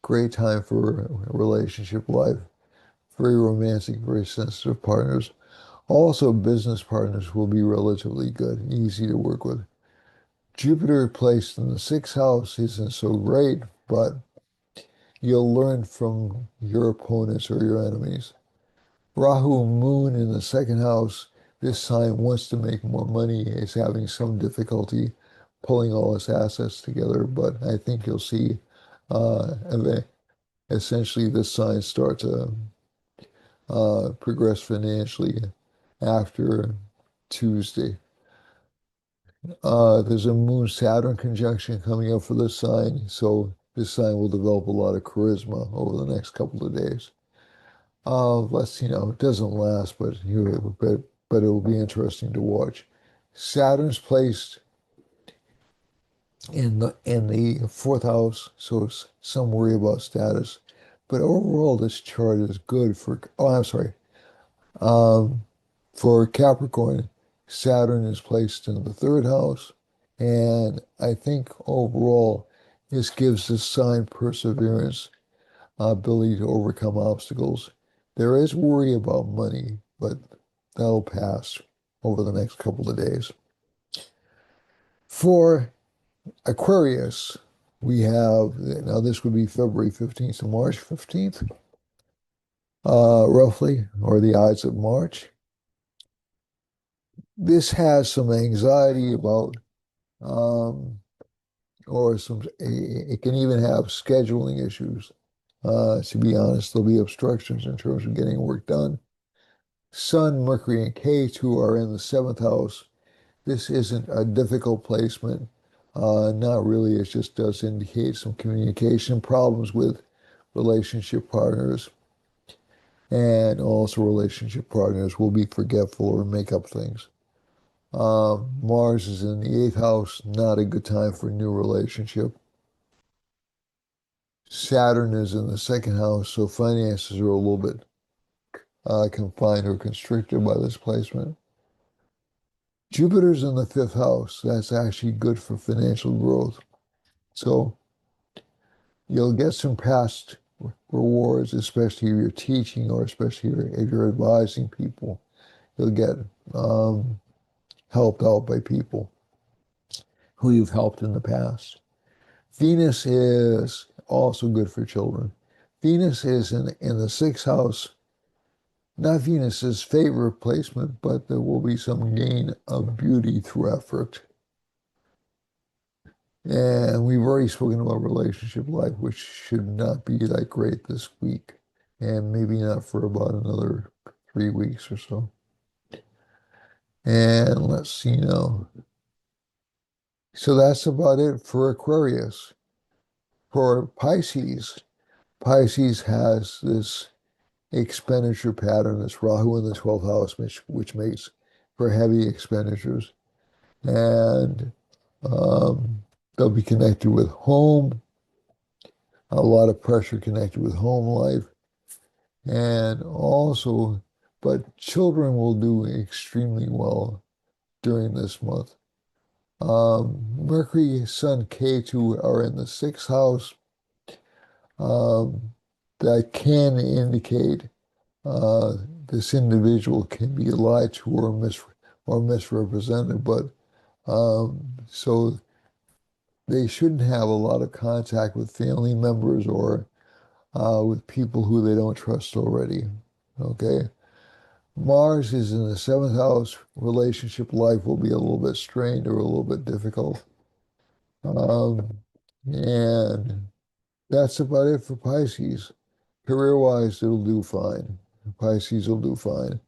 Great time for relationship life. Very romantic, very sensitive partners. Also, business partners will be relatively good, easy to work with. Jupiter placed in the sixth house isn't so great, but you'll learn from your opponents or your enemies. Rahu Moon in the second house, this sign wants to make more money, is having some difficulty pulling all its assets together, but I think you'll see essentially this sign start to progress financially after Tuesday. There's a Moon-Saturn conjunction coming up for this sign, so this sign will develop a lot of charisma over the next couple of days. It doesn't last, but it will be interesting to watch. Saturn's placed in the fourth house, so some worry about status. But overall, this chart is good for. Oh, I'm sorry. Um, for Capricorn, Saturn is placed in the third house, and I think overall, this gives the sign perseverance, ability to overcome obstacles. There is worry about money, but that'll pass over the next couple of days. For Aquarius, we have, now this would be February 15th to March 15th, roughly, or the odds of March. This has some anxiety about, um, it can even have scheduling issues. To be honest, there'll be obstructions in terms of getting work done. Sun, Mercury, and K2 are in the seventh house. This isn't a difficult placement. Not really. It just does indicate some communication problems with relationship partners. And also relationship partners will be forgetful or make up things. Mars is in the eighth house. Not a good time for a new relationship. Saturn is in the second house, so finances are a little bit confined or constricted by this placement. Jupiter's in the fifth house. That's actually good for financial growth. So you'll get some past rewards, especially if you're teaching or especially if you're advising people. You'll get um, helped out by people who you've helped in the past. Venus is also good for children. Venus is in the sixth house, not Venus's favorite placement, but there will be some gain of beauty through effort. And we've already spoken about relationship life, which should not be that great this week, and maybe not for about another 3 weeks or so. And let's see now. So that's about it for Aquarius. For Pisces, Pisces has this expenditure pattern, this Rahu in the 12th house, which makes for heavy expenditures. And um, they'll be connected with home, a lot of pressure connected with home life. And also, but children will do extremely well during this month. Mercury, Sun, K2 are in the sixth house. Um, that can indicate uh, this individual can be lied to or misrepresented, but so they shouldn't have a lot of contact with family members or with people who they don't trust already. Okay. Mars is in the seventh house. Relationship life will be a little bit strained or a little bit difficult. Um, and that's about it for Pisces. Career-wise, it'll do fine. Pisces will do fine.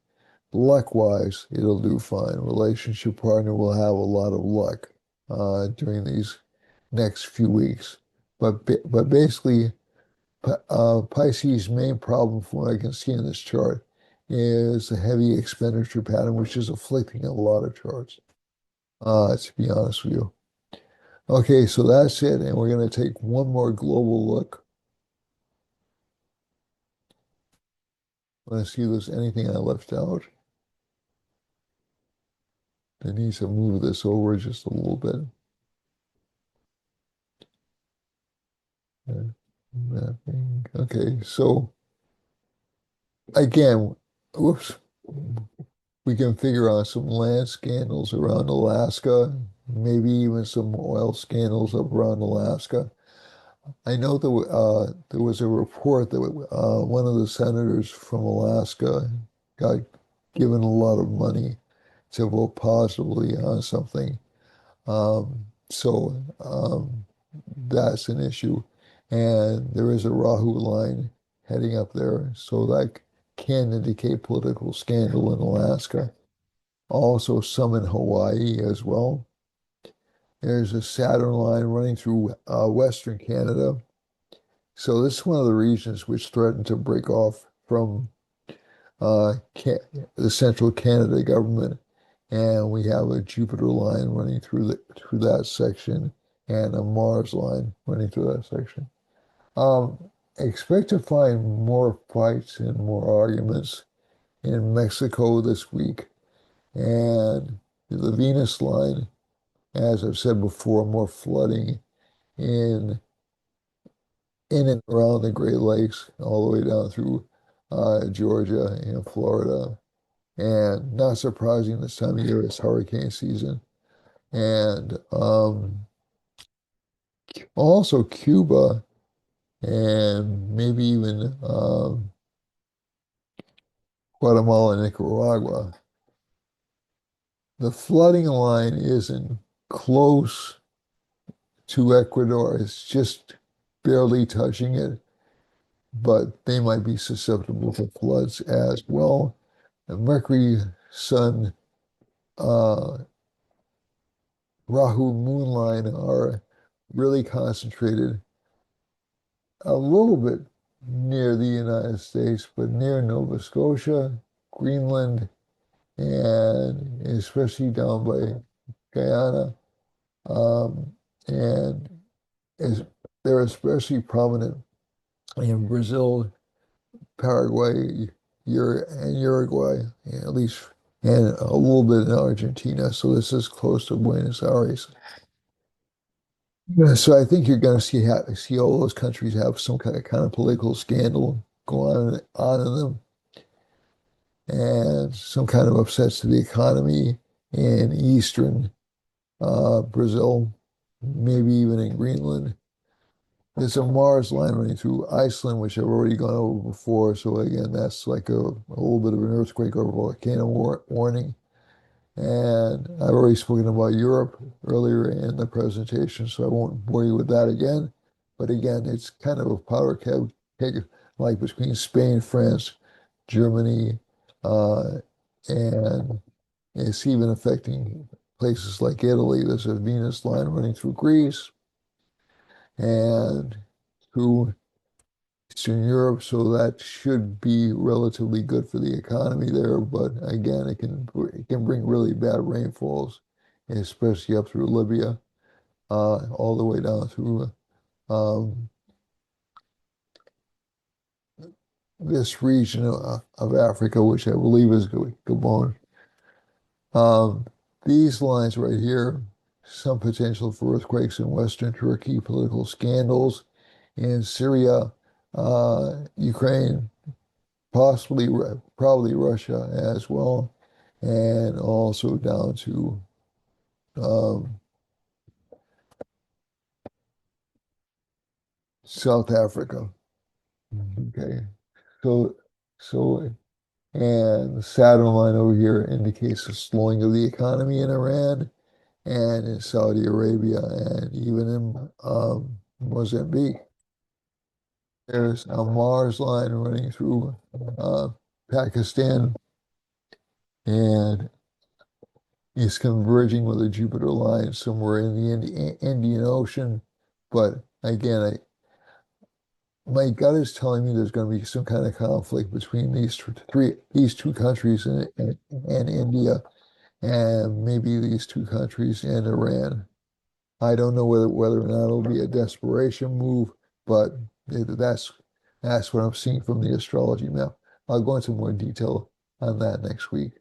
Luck-wise, it'll do fine. Relationship partner will have a lot of luck during these next few weeks. But basically, Pisces' main problem, from what I can see in this chart, is a heavy expenditure pattern, which is afflicting a lot of charts, to be honest with you. Okay, so that's it, and we're going to take one more global look. I want to see if there's anything I left out. I need to move this over just a little bit. Mapping. Okay, so again, whoops, we can figure out some land scandals around Alaska, maybe even some oil scandals up around Alaska. I know that there was a report that one of the senators from Alaska got given a lot of money to vote positively on something. So that's an issue. And there is a Rahu line heading up there, so that can indicate political scandal in Alaska. Also, some in Hawaii as well. There's a Saturn line running through Western Canada. So this is one of the regions which threatened to break off from can the central Canada government, and we have a Jupiter line running through that section, and a Mars line running through that section. Um, Expect to find more fights and more arguments in Mexico this week, and the Venus line, as I've said before, more flooding in and around the Great Lakes, all the way down through Georgia and Florida. And not surprising this time of year, it's hurricane season. And also Cuba and maybe even Guatemala and Nicaragua. The flooding line isn't close to Ecuador, it's just barely touching it, but they might be susceptible to floods as well. The Mercury, Sun, uh, Rahu moon line are really concentrated a little bit near the United States, but near Nova Scotia, Greenland, and especially down by Guyana. Um, and is, they're especially prominent in Brazil, Paraguay, and Uruguay, at least, and a little bit in Argentina. So this is close to Buenos Aires. Yeah, so I think you're going to see all those countries have some kind of political scandal going on in them, and some kind of upsets to the economy in Eastern Brazil, maybe even in Greenland. There's a Mars line running through Iceland, which I've already gone over before. So again, that's like a little bit of an earthquake or volcano warning. And I've already spoken about Europe earlier in the presentation, so I won't bore you with that again. But again, it's kind of a powder keg like between Spain, France, Germany, uh, and it's even affecting places like Italy. There's a Venus line running through Greece and through Eastern Europe, so that should be relatively good for the economy there. But again, it can bring really bad rainfalls, especially up through Libya, all the way down through um, this region of Africa, which I believe is Gabon. Um, these lines right here, some potential for earthquakes in Western Turkey, political scandals in Syria, Ukraine, possibly, probably Russia as well, and also down to um, South Africa. Okay, so so and the Saturn line over here indicates the slowing of the economy in Iran and in Saudi Arabia and even in Mozambique. There's a Mars line running through uh, Pakistan, and it's converging with a Jupiter line somewhere in the Indian Ocean. But again, my gut is telling me there's going to be some kind of conflict between these two countries and India, and maybe these two countries and Iran. I don't know whether or not it'll be a desperation move, but that's what I'm seeing from the astrology map. I'll go into more detail on that next week.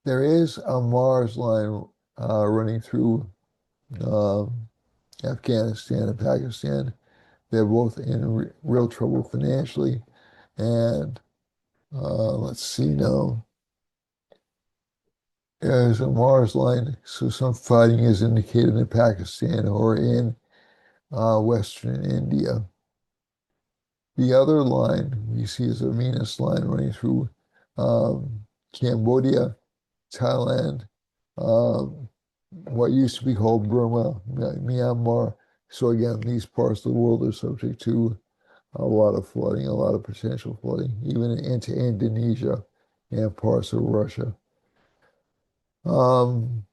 There is a Mars line running through um, Afghanistan and Pakistan. They're both in real trouble financially. And let's see now. There's a Mars line, so some fighting is indicated in Pakistan or in Western India. The other line we see is a Venus line running through Cambodia, Thailand, um, what used to be called Burma, Myanmar. So again, these parts of the world are subject to a lot of flooding, a lot of potential flooding, even into Indonesia and parts of Russia. Um,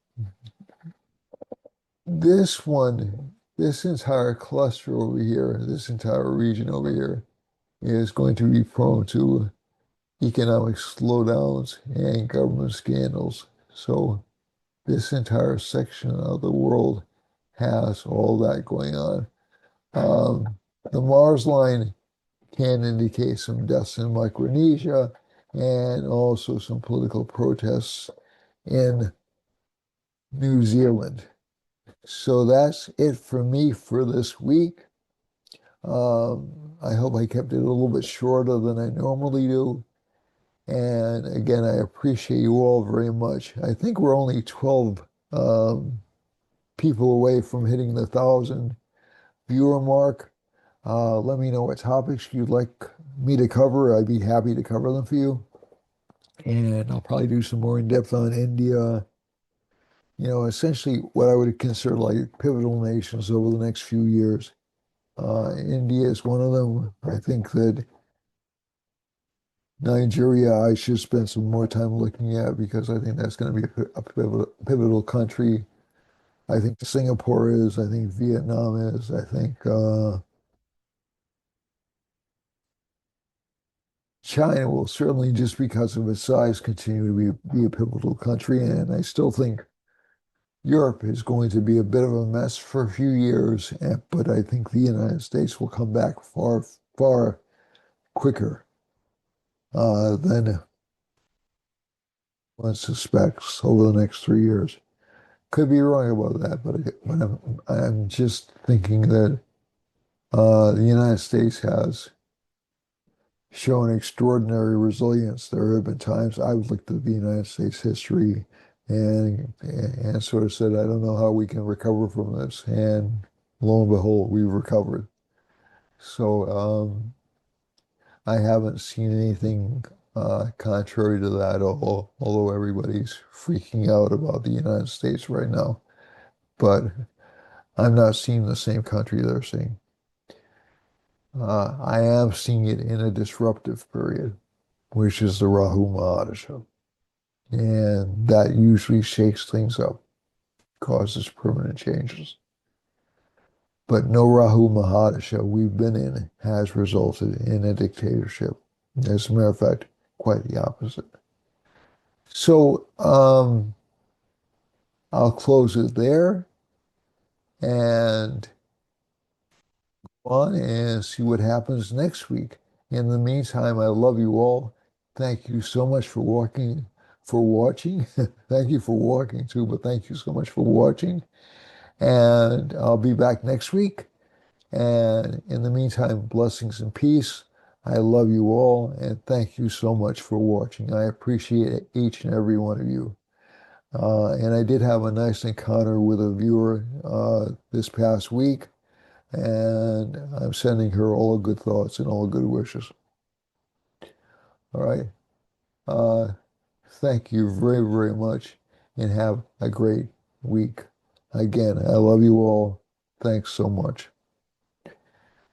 This one, this entire cluster over here, this entire region over here is going to be prone to economic slowdowns and government scandals. So this entire section of the world has all that going on. Um, the Mars line can indicate some deaths in Micronesia and also some political protests in New Zealand. So that's it for me for this week. I hope I kept it a little bit shorter than I normally do. And again, I appreciate you all very much. I think we're only 12 people away from hitting the 1,000 viewer mark. Let me know what topics you'd like me to cover. I'd be happy to cover them for you. And I'll probably do some more in depth on India, essentially what I would consider like pivotal nations over the next few years. India is one of them. I think that Nigeria, I should spend some more time looking at because I think that's going to be a pivotal country. I think Singapore is. I think Vietnam is. I think China will certainly, just because of its size, continue to be a pivotal country. And I still think Europe is going to be a bit of a mess for a few years, but I think the United States will come back far, far quicker than one suspects over the next 3 years. Could be wrong about that, but I'm just thinking that the United States has shown extraordinary resilience. There have been times I've looked at the United States history and sort of said, I don't know how we can recover from this. And lo and behold, we've recovered. So I haven't seen anything contrary to that, although everybody's freaking out about the United States right now. But I'm not seeing the same country they're seeing. I am seeing it in a disruptive period, which is the Rahu Mahadasha. And that usually shakes things up, causes permanent changes. But no Rahu Mahadasha we've been in has resulted in a dictatorship. As a matter of fact, quite the opposite. So I'll close it there and on and see what happens next week. In the meantime, I love you all. Thank you so much for watching. Thank you for walking too, but thank you so much for watching. And I'll be back next week. And in the meantime, blessings and peace. I love you all, and thank you so much for watching. I appreciate each and every one of you. And I did have a nice encounter with a viewer this past week, and I'm sending her all good thoughts and all good wishes. All right. Uh, Thank you very, very much, and have a great week. Again, I love you all. Thanks so much.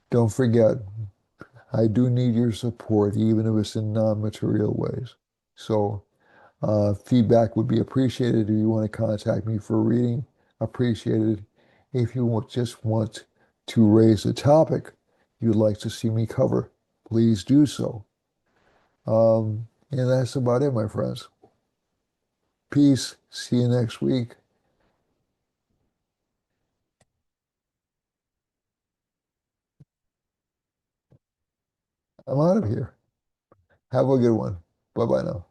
Don't forget, I do need your support, even if it's in non-material ways. So, feedback would be appreciated. If you want to contact me for a reading, appreciated. If you just want to raise a topic you'd like to see me cover, please do so. And that's about it, my friends. Peace. See you next week. I'm out of here. Have a good one. Bye bye now.